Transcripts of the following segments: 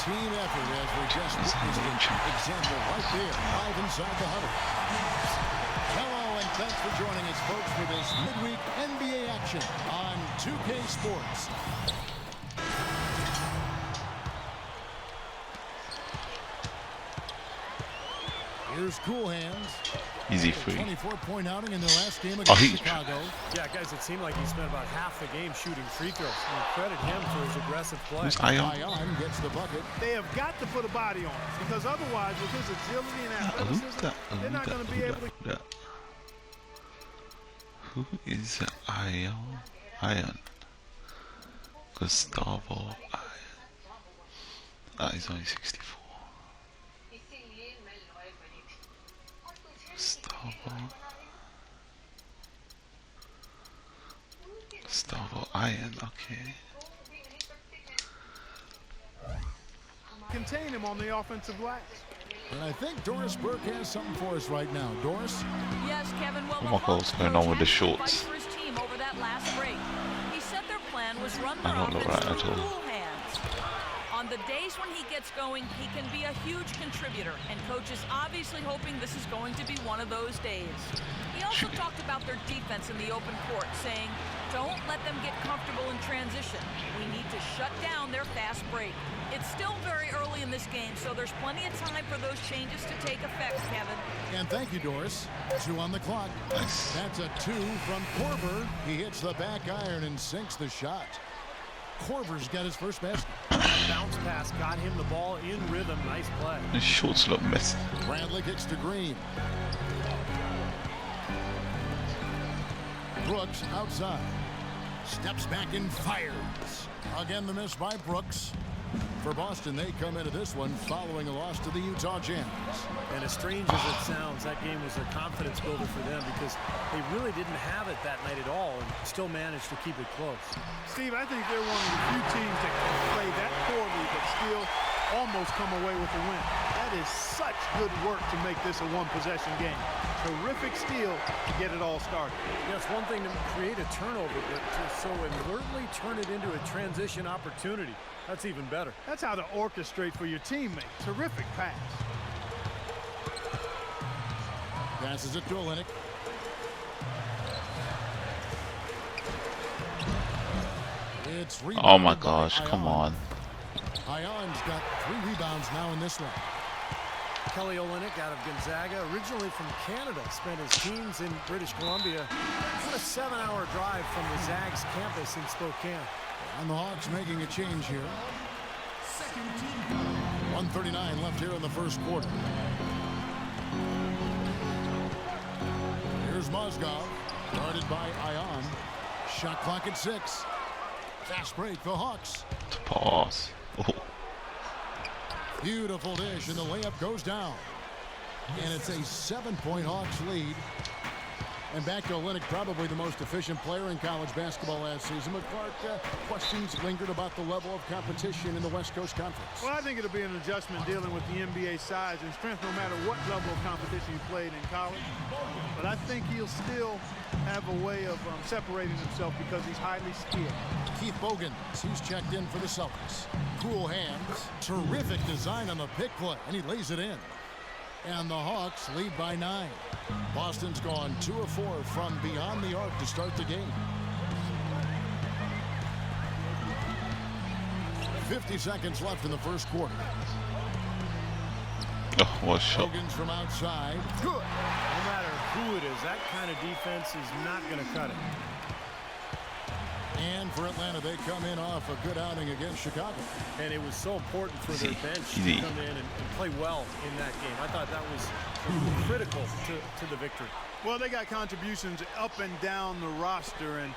team effort as we just witnessed an example right there, live inside the huddle. Hello and thanks for joining us, folks, for this midweek NBA action on 2K Sports. Here's Cool Hands. Easy free. 24-point outing in the last game against Chicago. Yeah, guys, it seemed like he spent about half the game shooting free throws. And credit him for his aggressive play. Who's Ion? Ion gets the bucket. They have got to put a body on it, because otherwise, with his agility and athleticism, they're not going to be able to. Who is Ion? Ion. Gustavo Ion. He's only 64. Gustavo Ion, okay. Contain him on the offensive glass. And I think Doris Burke has something for us right now. Doris? Yes, Kevin. Well, Oh my God, what's going on with the shorts? for his team over that last break. He said their plan was run their I don't look right offense at through all. cool hands. On the days when he gets going, he can be a huge contributor, and coach is obviously hoping this is going to be one of those days. He also talked about their defense in the open court, saying, don't let them get comfortable in transition. We need to shut down their fast break. It's still very early in this game, so there's plenty of time for those changes to take effect, Kevin. And thank you, Doris. 2 on the clock. Nice. That's a 2 from Korver. He hits the back iron and sinks the shot. Korver's got his first basket. Bounce pass got him the ball in rhythm. Nice play. The shorts look messy. Bradley kicks to Green. Brooks outside. Steps back and fires. Again, the miss by Brooks. For Boston, they come into this one following a loss to the Utah Jazz. And as strange as it sounds, that game was a confidence builder for them because they really didn't have it that night at all and still managed to keep it close. Steve, I think they're one of the few teams that can play that poorly but still almost come away with a win. That is such good work to make this a one-possession game. Terrific steal to get it all started. Yeah, it's one thing to create a turnover, but to so alertly turn it into a transition opportunity, that's even better. That's how to orchestrate for your teammate. Terrific pass. Passes it to Olynyk. It's rebounded Oh my by gosh, come Ion. on. Ion's got 3 rebounds now in this one. Kelly Olynyk out of Gonzaga, originally from Canada, spent his teens in British Columbia. About a 7-hour drive from the Zags campus in Spokane. And the Hawks making a change here. 1:39 left here in the first quarter. Here's Mozgov, guarded by Ion. Shot clock at 6. Fast break, the Hawks. Pass. Oh. Beautiful dish, and the layup goes down. And it's a 7-point Hawks lead. And back to Olynyk, probably the most efficient player in college basketball last season. But Clark, questions lingered about the level of competition in the West Coast Conference. Well, I think it'll be an adjustment dealing with the NBA size and strength no matter what level of competition you played in college. But I think he'll still have a way of separating himself because he's highly skilled. Keith Bogans, he's checked in for the Celtics. Cool hands. Terrific design on the pick play, and he lays it in. And the Hawks lead by 9. Boston's gone 2 of 4 from beyond the arc to start the game. 50 seconds left in the first quarter. Oh, what a shot. Bogans from outside. Good. No matter who it is, that kind of defense is not going to cut it. And for Atlanta, they come in off a good outing against Chicago. And it was so important for their bench Easy. to come in and play well in that game. I thought that was critical to the victory. Well, they got contributions up and down the roster, and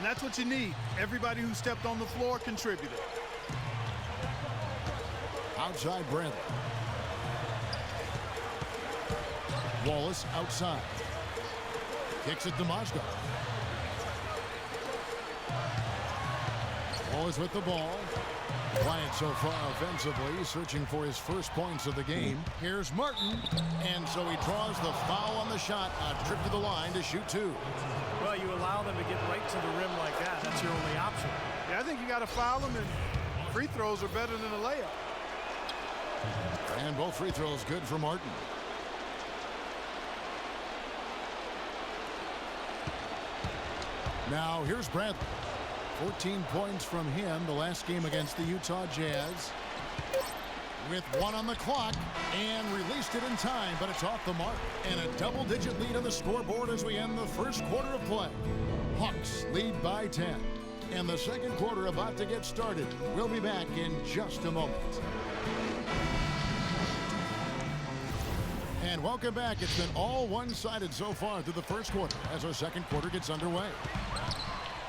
that's what you need. Everybody who stepped on the floor contributed. Outside Bradley. Wallace outside. Kicks it to Mozgov. Wallace with the ball. Quiet so far offensively, searching for his first points of the game. Here's Martin, and so he draws the foul on the shot. A trip to the line to shoot 2. Well, you allow them to get right to the rim like that. That's your only option. Yeah, I think you got to foul them, and free throws are better than a layup. And both free throws good for Martin. Now here's Bradley. 14 points from him the last game against the Utah Jazz. With 1 on the clock and released it in time, but it's off the mark. And a double-digit lead on the scoreboard as we end the first quarter of play. Hawks lead by 10. And the second quarter about to get started. We'll be back in just a moment. And welcome back. It's been all one-sided so far through the first quarter as our second quarter gets underway.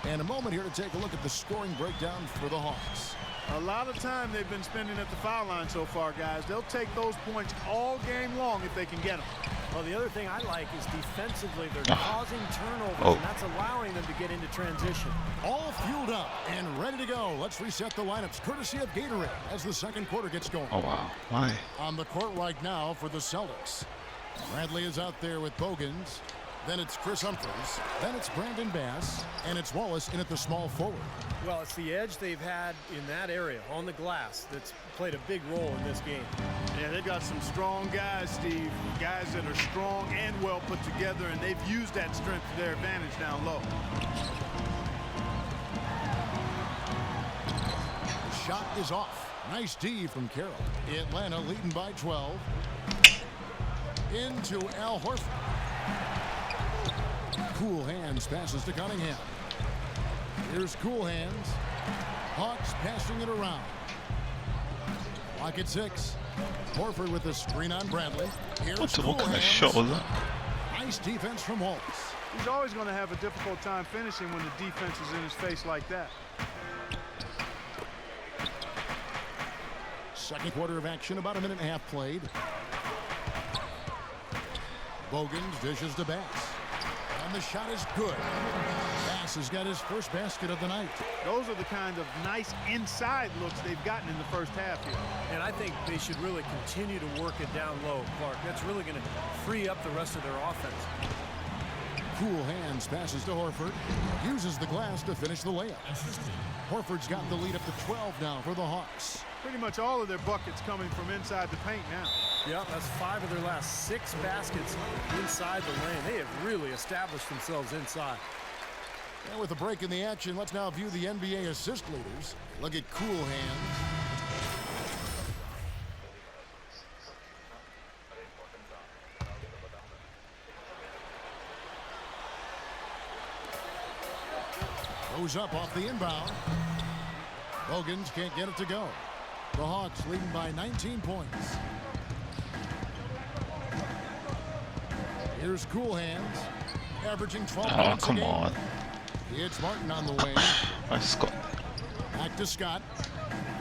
And a moment here to take a look at the scoring breakdown for the Hawks. A lot of time they've been spending at the foul line so far, guys. They'll take those points all game long if they can get them. Well, the other thing I like is defensively they're causing turnovers, and that's allowing them to get into transition. All fueled up and ready to go. Let's reset the lineups courtesy of Gatorade as the second quarter gets going. Oh, wow. Why? On the court right now for the Celtics. Bradley is out there with Bogans. Then it's Chris Humphries. Then it's Brandon Bass. And it's Wallace in at the small forward. Well, it's the edge they've had in that area on the glass that's played a big role in this game. Yeah, they've got some strong guys, Steve. Guys that are strong and well put together, and they've used that strength to their advantage down low. The shot is off. Nice D from Carroll. Atlanta leading by 12. Into Al Horford. Cool Hands passes to Cunningham. Here's Cool Hands. Hawks passing it around. Lock at 6. Horford with the screen on Bradley. Here's What Cool kind of Hands. shot was that? Nice defense from Wallace. He's always going to have a difficult time finishing when the defense is in his face like that. Second quarter of action, about a minute and a half played. Bogans dishes to Bass. And the shot is good. Bass has got his first basket of the night. Those are the kind of nice inside looks they've gotten in the first half here. And I think they should really continue to work it down low, Clark. That's really going to free up the rest of their offense. Cool Hands passes to Horford. Uses the glass to finish the layup. Horford's got the lead up to 12 now for the Hawks. Pretty much all of their buckets coming from inside the paint now. Yep, that's 5 of their last 6 baskets inside the lane. They have really established themselves inside. And with a break in the action, let's now view the NBA assist leaders. Look at Cool Hands. Goes up off the inbound. Bogans can't get it to go. The Hawks leading by 19 points. Here's Cool Hands, averaging 12 Oh, points a come game. on. It's Martin on the wing. I Scott. Back to Scott.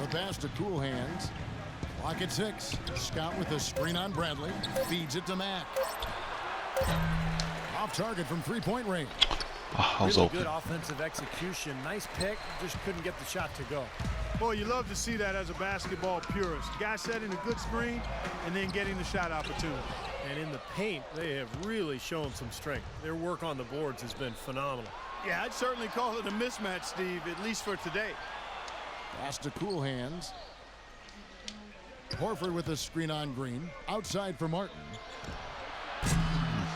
The pass to Cool Hands. Lock at 6. Scott with the screen on Bradley. Feeds it to Mack. Off target from three-point range. Oh, I was Really open. good offensive execution. Nice pick, just couldn't get the shot to go. Boy, you love to see that as a basketball purist. Guy setting a good screen and then getting the shot opportunity. And in the paint, they have really shown some strength. Their work on the boards has been phenomenal. Yeah, I'd certainly call it a mismatch, Steve, at least for today. Pass to Cool Hands. Horford with the screen on Green. Outside for Martin.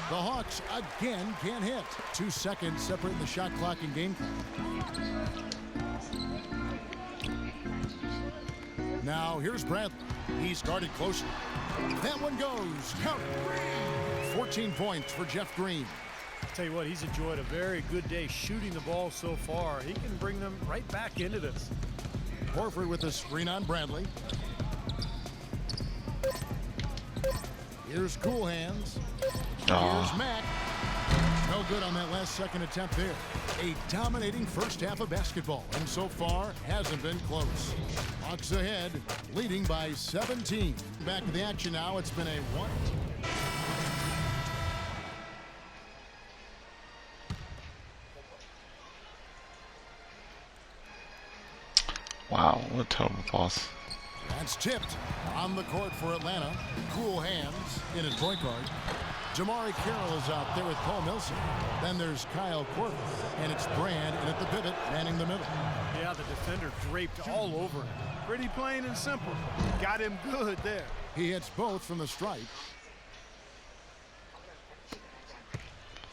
The Hawks again can't hit. 2 seconds separating the shot clock and game clock. Now here's Bradley. He's guarded closely. That one goes. Count it. 14 points for Jeff Green. Tell you what, he's enjoyed a very good day shooting the ball so far. He can bring them right back into this. Horford with the screen on Bradley. Here's Cool Hands. Here's Mack. No good on that last second attempt there. A dominating first half of basketball, and so far hasn't been close. Hawks ahead, leading by 17. Back to the action now. It's been a 1. Wow, what a terrible pass. That's tipped on the court for Atlanta. Cool Hands in his point guard. Jamari Carroll is out there with Paul Millsap. Then there's Kyle Korver, and it's Brand in at the pivot, manning the middle. Yeah, the defender draped all over him. Pretty plain and simple. Got him good there. He hits both from the stripe.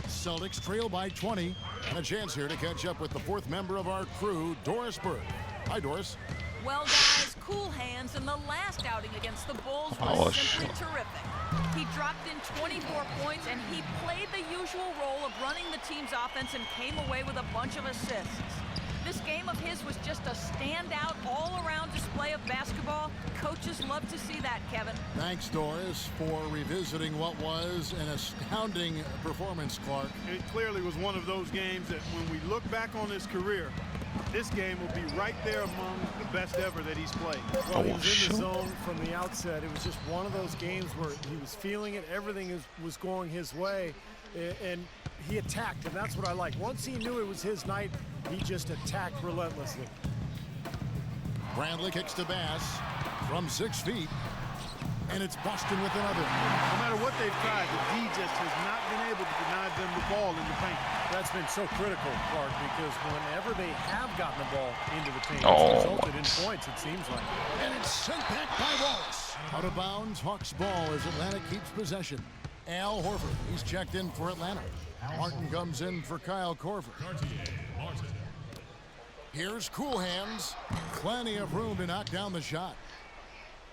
Celtics trail by 20. And a chance here to catch up with the fourth member of our crew, Doris Burke. Hi, Doris. Well, guys, cool hands in the last outing against the Bulls was simply terrific. He dropped in 24 points, and he played the usual role of running the team's offense and came away with a bunch of assists. This game of his was just a standout, all-around display of basketball. Coaches love to see that, Kevin. Thanks, Doris, for revisiting what was an astounding performance, Clark. It clearly was one of those games that when we look back on his career, this game will be right there among the best ever that he's played. Well, he was in the zone from the outset. It was just one of those games where he was feeling it. Everything was going his way, and he attacked, and that's what I like. Once he knew it was his night, he just attacked relentlessly. Bradley kicks to Bass from 6 feet, and it's Boston with another. No matter what they've tried, the D just has not been able to deny them the ball in the paint. That's been so critical, Clark, because whenever they have gotten the ball into the paint, it's resulted in points, it seems like. And it's sent back by Wallace. Out of bounds, Hawks ball as Atlanta keeps possession. Al Horford, he's checked in for Atlanta. Martin comes in for Kyle Korver. Here's Cool Hands. Plenty of room to knock down the shot.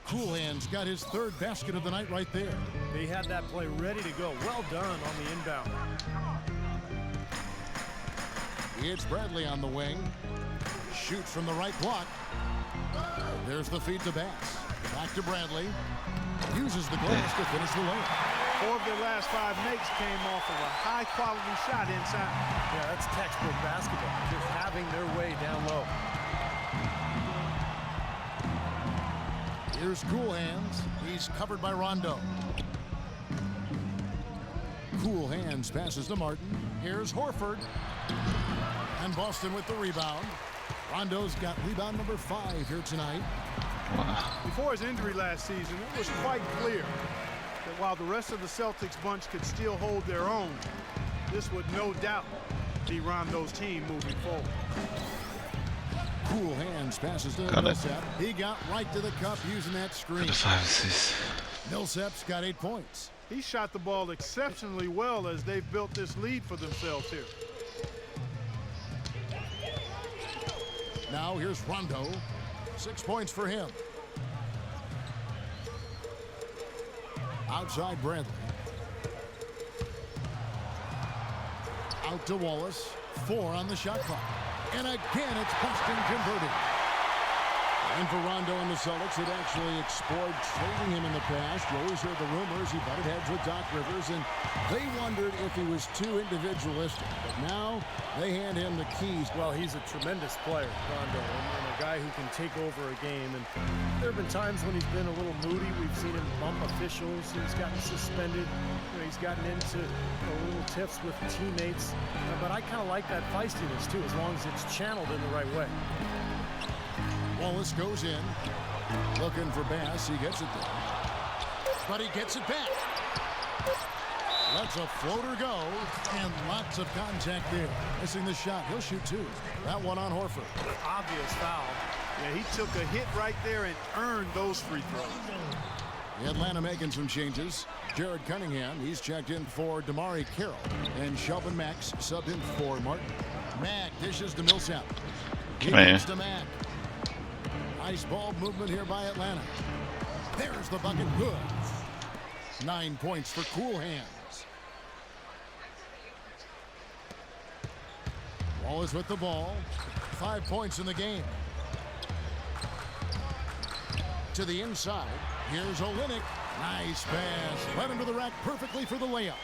Cool Hands got his third basket of the night right there. They had that play ready to go. Well done on the inbound. It's Bradley on the wing. Shoots from the right block. There's the feed to Bass. Back to Bradley. Uses the glass to finish the layup. 4 of their last 5 makes came off of a high-quality shot inside. Yeah, that's textbook basketball. Just having their way down low. Here's Cool Hands. He's covered by Rondo. Cool Hands passes to Martin. Here's Horford. And Boston with the rebound. Rondo's got rebound number 5 here tonight. Before his injury last season, it was quite clear that while the rest of the Celtics bunch could still hold their own, this would no doubt be Rondo's team moving forward. Cool Hands passes to Millsap. He got right to the cup using that screen. Millsap's got 8 points. He shot the ball exceptionally well as they've built this lead for themselves here. Now here's Rondo. 6 points for him. Outside Bradley. Out to Wallace. 4 on the shot clock. And again, it's Boston converted. And for Rondo and the Celtics, had actually explored trading him in the past. You always heard the rumors he butted heads with Doc Rivers, and they wondered if he was too individualistic. But now they hand him the keys. Well, he's a tremendous player, Rondo, and a guy who can take over a game. And there have been times when he's been a little moody. We've seen him bump officials. He's gotten suspended. He's gotten into little tiffs with teammates. But I kind of like that feistiness, too, as long as it's channeled in the right way. Wallace goes in, looking for Bass. He gets it there. But he gets it back. Lets a floater go, and lots of contact there. Missing the shot. He'll shoot 2. That one on Horford. Obvious foul. Yeah, he took a hit right there and earned those free throws. Atlanta making some changes. Jared Cunningham, he's checked in for Damari Carroll. And Shelvin Max subbed in for Martin. Mack dishes to Millsap. He gets to Mack. Nice ball movement here by Atlanta. There's the bucket. Good. 9 points for Cool Hands. Wallace with the ball. 5 points in the game. To the inside. Here's Olynyk. Nice pass. Led him to the rack perfectly for the layup.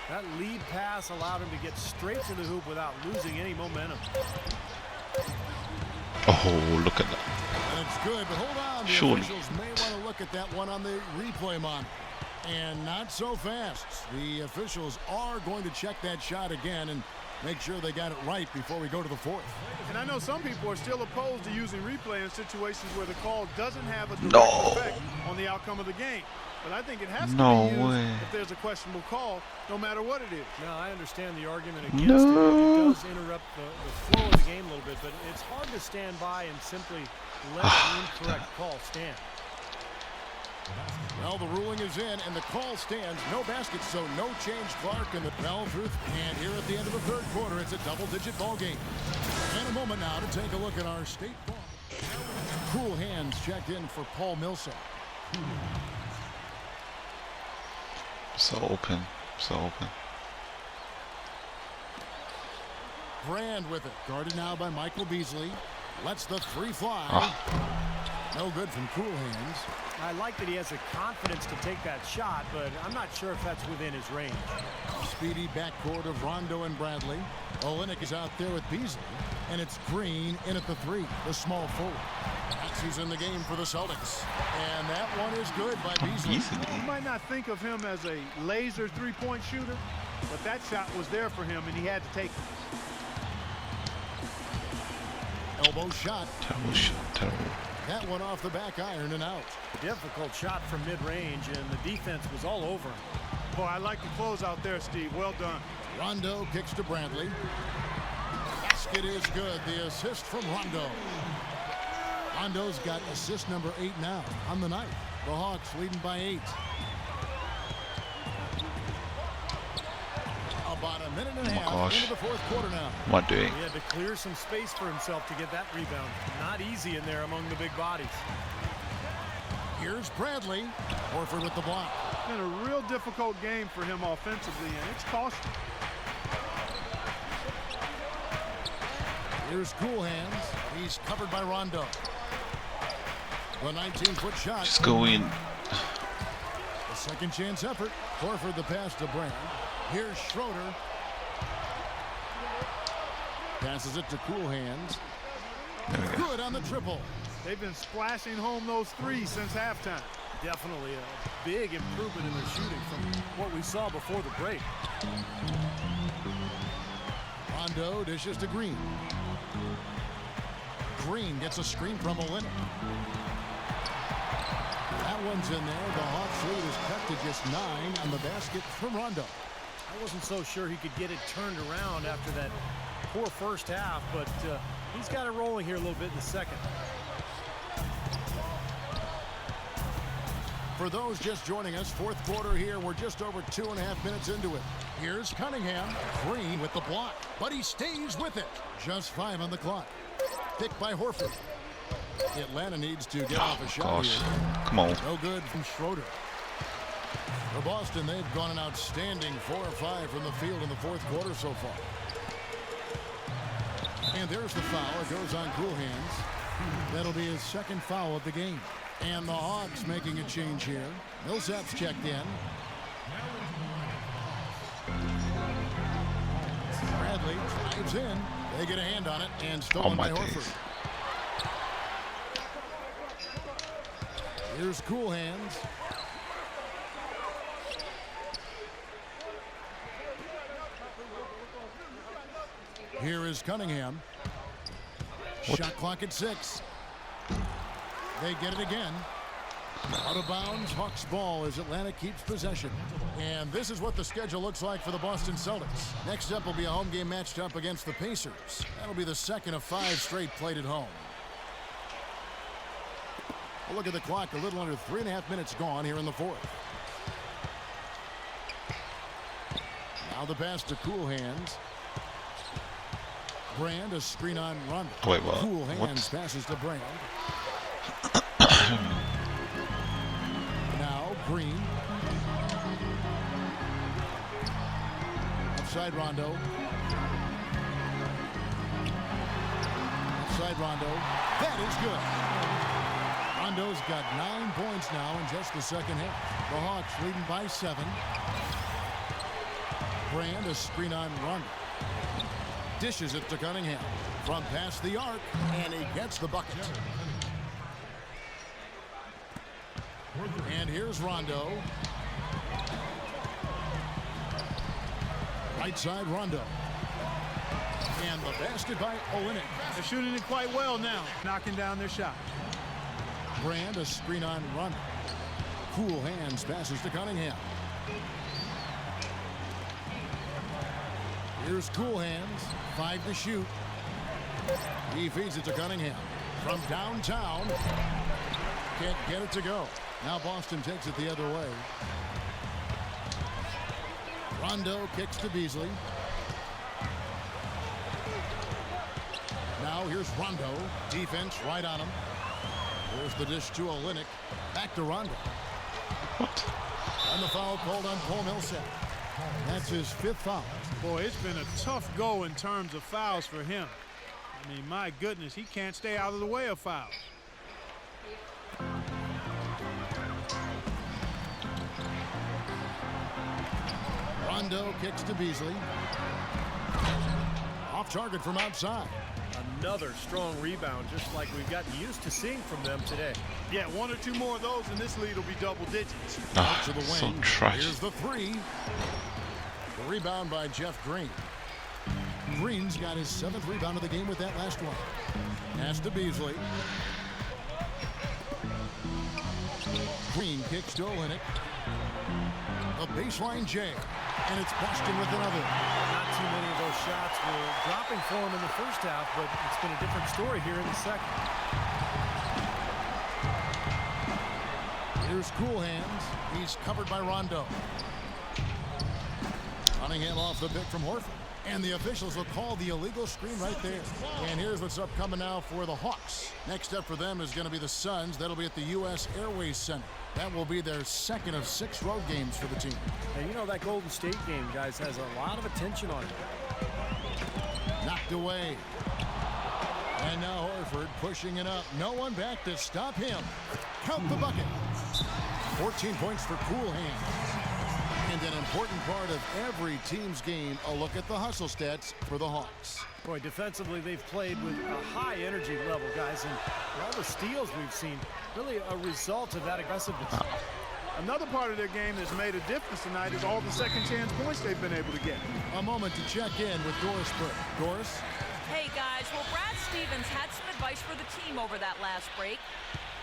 That lead pass allowed him to get straight to the hoop without losing any momentum. Oh, look at that. And it's good, but hold on. The officials may want to look at that one on the replay monitor. And not so fast. The officials are going to check that shot again and make sure they got it right before we go to the 4th. And I know some people are still opposed to using replay in situations where the call doesn't have a direct effect on the outcome of the game. But I think it has No to be used way. if there's a questionable call, no matter what it is. No, I understand the argument against it. It does interrupt the flow of the game a little bit, but it's hard to stand by and simply let an incorrect call stand. Well, the ruling is in, and the call stands. No basket, so no change, Clark, and the bell through. And here at the end of the third quarter, it's a double-digit ball game. And a moment now to take a look at our state ball. Cool hands checked in for Paul Millsap. So open. So open. Brand with it. Guarded now by Michael Beasley. Lets the three fly. No good from Cool Hands. I like that he has the confidence to take that shot, but I'm not sure if that's within his range. Speedy backcourt of Rondo and Bradley. Olynyk is out there with Beasley. And it's Green in at the three, the small forward. He's in the game for the Celtics. And that one is good by Beasley. You might not think of him as a laser three-point shooter, but that shot was there for him, and he had to take it. Elbow shot. Terrible shot. Terrible. That one off the back iron and out. Difficult shot from mid-range, and the defense was all over him. Boy, I like the close out there, Steve. Well done. Rondo kicks to Bradley. Basket is good. The assist from Rondo. Rondo's got assist number 8 now on the night. The Hawks leading by 8. About a minute and a half into the fourth quarter now. What am I doing? He had to clear some space for himself to get that rebound. Not easy in there among the big bodies. Here's Bradley. Horford with the block. Been a real difficult game for him offensively, and it's costly. Here's Cool Hands. He's covered by Rondo. The 19-foot shot. Just go in. A second chance effort. Horford the pass to Brand. Here's Schroeder. Passes it to Cool Hands. Good on the triple. They've been splashing home those threes since halftime. Definitely a big improvement in their shooting from what we saw before the break. Rondo dishes to Green. Green gets a screen from Olynyk. That one's in there. The Hawks lead is cut to just 9 on the basket from Rondo. I wasn't so sure he could get it turned around after that poor first half, but he's got it rolling here a little bit in the second. For those just joining us, fourth quarter here. We're just over 2.5 minutes into it. Here's Cunningham. Green with the block, but he stays with it. Just 5 on the clock. Picked by Horford. Atlanta needs to get off a shot here. Come on. No good from Schroeder. For Boston, they've gone an outstanding 4 of 5 from the field in the fourth quarter so far. And there's the foul. It goes on Cool Hands. That'll be his second foul of the game. And the Hawks making a change here. Millsap's checked in. Bradley drives in. They get a hand on it and stolen by Horford. Here's Cool Hands. Here is Cunningham. Shot clock at 6. They get it again. Out of bounds, Hawks ball as Atlanta keeps possession. And this is what the schedule looks like for the Boston Celtics. Next up will be a home game matched up against the Pacers. That'll be the second of 5 straight played at home. We'll look at the clock, a little under 3.5 minutes gone here in the fourth. Now the pass to Cool Hands. Brand, a screen on Rondo. Wait, what? Cool Hands passes to Brand. Now Green. Outside Rondo. Outside Rondo. That is good. Rondo's got 9 points now in just the second half. The Hawks leading by 7. Brand, a screen on Rondo. Dishes it to Cunningham from past the arc, and he gets the bucket. And here's Rondo. Right side Rondo. And the basket by Olynyk. They're shooting it quite well now, knocking down their shot. Brand, a screen on Rondo. Cool Hands passes to Cunningham. Here's Cool Hands, 5 to shoot. He feeds it to Cunningham. From downtown, can't get it to go. Now Boston takes it the other way. Rondo kicks to Beasley. Now here's Rondo. Defense right on him. There's the dish to Olynyk. Back to Rondo. What? And the foul called on Paul Millsap. That's his 5th foul. Boy, it's been a tough go in terms of fouls for him. I mean, my goodness, he can't stay out of the way of fouls. Rondo kicks to Beasley. Off target from outside. Another strong rebound, just like we've gotten used to seeing from them today. Yeah, 1 or 2 more of those and this lead will be double digits. Ah, To the so wing. trash. Here's the 3. The rebound by Jeff Green. Green's got his 7th rebound of the game with that last one. Pass to Beasley. Green kicks to Olynyk. A baseline J. And it's Boston with another. Not too many of those shots were dropping for him in the first half, but it's been a different story here in the second. Here's Cool Hands. He's covered by Rondo. Cunningham off the pick from Horford. And the officials will call the illegal screen right there. And here's what's up coming now for the Hawks. Next up for them is going to be the Suns. That'll be at the U.S. Airways Center. That will be their 2nd of 6 road games for the team. And you know, that Golden State game, guys, has a lot of attention on it. Knocked away. And now Horford pushing it up. No one back to stop him. Count the bucket. 14 points for Cool Hands. And an important part of every team's game, a look at the hustle stats for the Hawks. Boy, defensively, they've played with a high energy level, guys, and all the steals we've seen, really a result of that aggressiveness. Another part of their game that's made a difference tonight is all the second chance points they've been able to get. A moment to check in with Doris Burke. Doris? Hey, guys. Well, Brad Stevens had some advice for the team over that last break.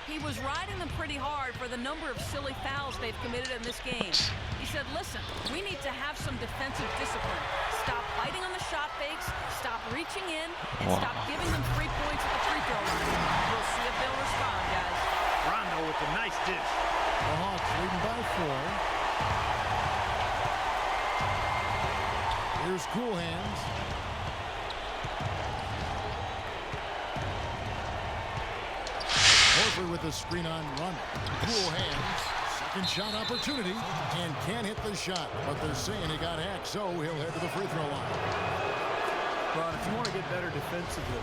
He was riding them pretty hard for the number of silly fouls they've committed in this game. He said, listen, we need to have some defensive discipline. Stop biting on the shot fakes, stop reaching in, and stop giving them 3 points at the free throw line. We'll see if they'll respond, guys. Rondo with a nice dish. The Hawks leading by 4. Here's Cool Hands. Horford with the screen on run. Cool Hands. Second shot opportunity. And can't hit the shot. But they're saying he got hacked, so he'll head to the free throw line. Well, if you want to get better defensively,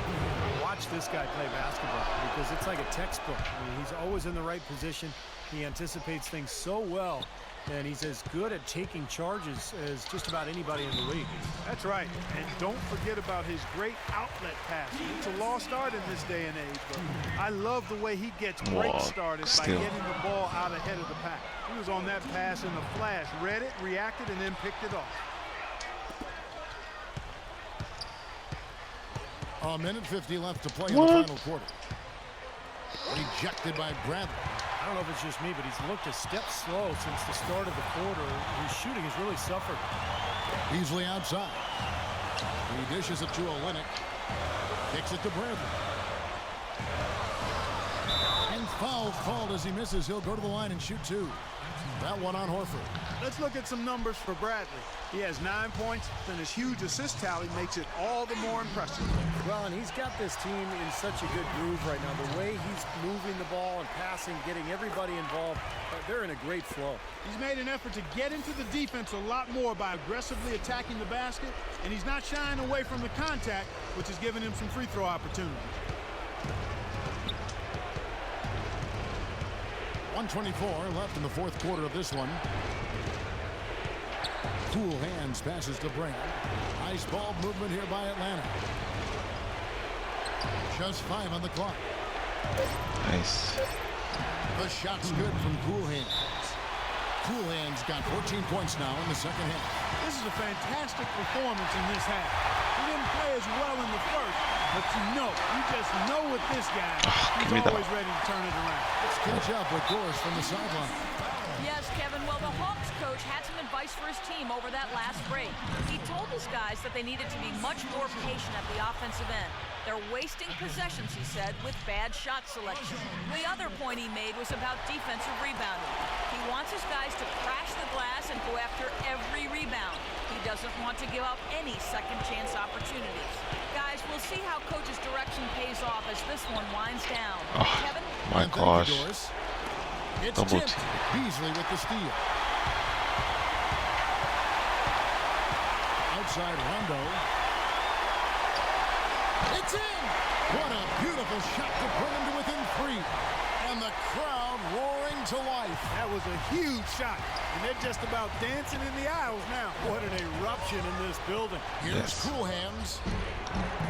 watch this guy play basketball because it's like a textbook. I mean, he's always in the right position. He anticipates things so well, and he's as good at taking charges as just about anybody in the league. That's right. And don't forget about his great outlet passing. It's a lost art in this day and age, but I love the way he gets breaks started by getting the ball out ahead of the pack. He was on that pass in a flash, read it, reacted, and then picked it off. A minute 50 left to play in the final quarter. Rejected by Bradley. I don't know if it's just me, but he's looked a step slow since the start of the quarter. His shooting has really suffered. Beasley outside. He dishes it to Olynyk. Kicks it to Bradley. And foul called as he misses. He'll go to the line and shoot 2. That one on Horford. Let's look at some numbers for Bradley. He has 9 points, and his huge assist tally makes it all the more impressive. Well, and he's got this team in such a good groove right now. The way he's moving the ball and passing, getting everybody involved, they're in a great flow. He's made an effort to get into the defense a lot more by aggressively attacking the basket, and he's not shying away from the contact, which has given him some free throw opportunities. 1:24 left in the fourth quarter of this one. Cool Hands passes to Brand. Nice ball movement here by Atlanta. Just 5 on the clock. Nice. The shot's good from Cool Hands. Cool Hands got 14 points now in the second half. This is a fantastic performance in this half. He didn't play as well in the first, but you just know with this guy, he's always ready to turn it around. Let's catch up with Doris from the sideline. Yes, Kevin. Well, the Hawks coach had some advice for his team over that last break. He told his guys that they needed to be much more patient at the offensive end. They're wasting possessions, he said, with bad shot selection. The other point he made was about defensive rebounding. He wants his guys to crash the glass and go after every rebound. He doesn't want to give up any second chance opportunities. Guys, we'll see how coach's direction pays off as this one winds down. Oh, Kevin? my gosh. It's Double tipped. Beasley with the steal. Outside Rondo. It's in! What a beautiful shot to bring him to within 3. And the crowd roaring to life. That was a huge shot, and they're just about dancing in the aisles now. What an eruption in this building. Here's Cool Hands.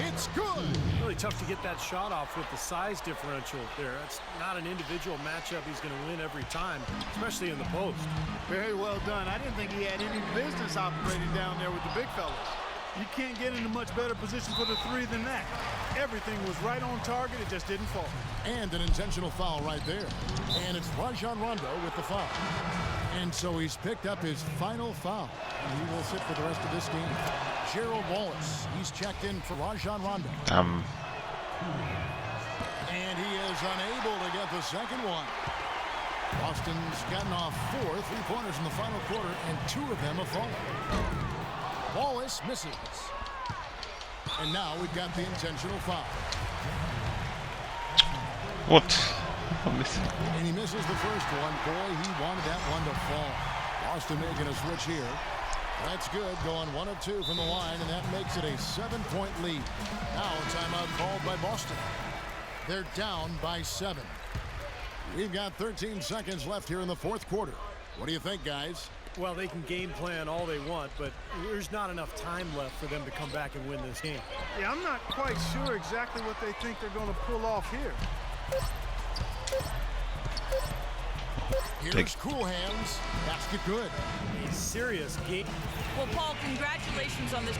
It's good. Really tough to get that shot off with the size differential there. It's not an individual matchup he's going to win every time, especially in the post. Very well done. I didn't think he had any business operating down there with the big fellas. You can't get in a much better position for the 3 than that. Everything was right on target. It just didn't fall. And an intentional foul right there. And it's Rajon Rondo with the foul. And so he's picked up his final foul. And he will sit for the rest of this game. Gerald Wallace, he's checked in for Rajon Rondo. And he is unable to get the second one. Boston's gotten off 4 3-pointers in the final quarter, and 2 of them have fallen. Wallace misses. And now we've got the intentional foul. What? I'm missing. And he misses the first one. Boy, he wanted that one to fall. Boston making a switch here. That's good, going 1 of 2 from the line, and that makes it a 7-point lead. Now a timeout called by Boston. They're down by 7. We've got 13 seconds left here in the 4th quarter. What do you think, guys? Well, they can game plan all they want, but there's not enough time left for them to come back and win this game. Yeah, I'm not quite sure exactly what they think they're going to pull off here. Here's Cool Hands. Basket good. A serious game. Well, Paul, congratulations on this.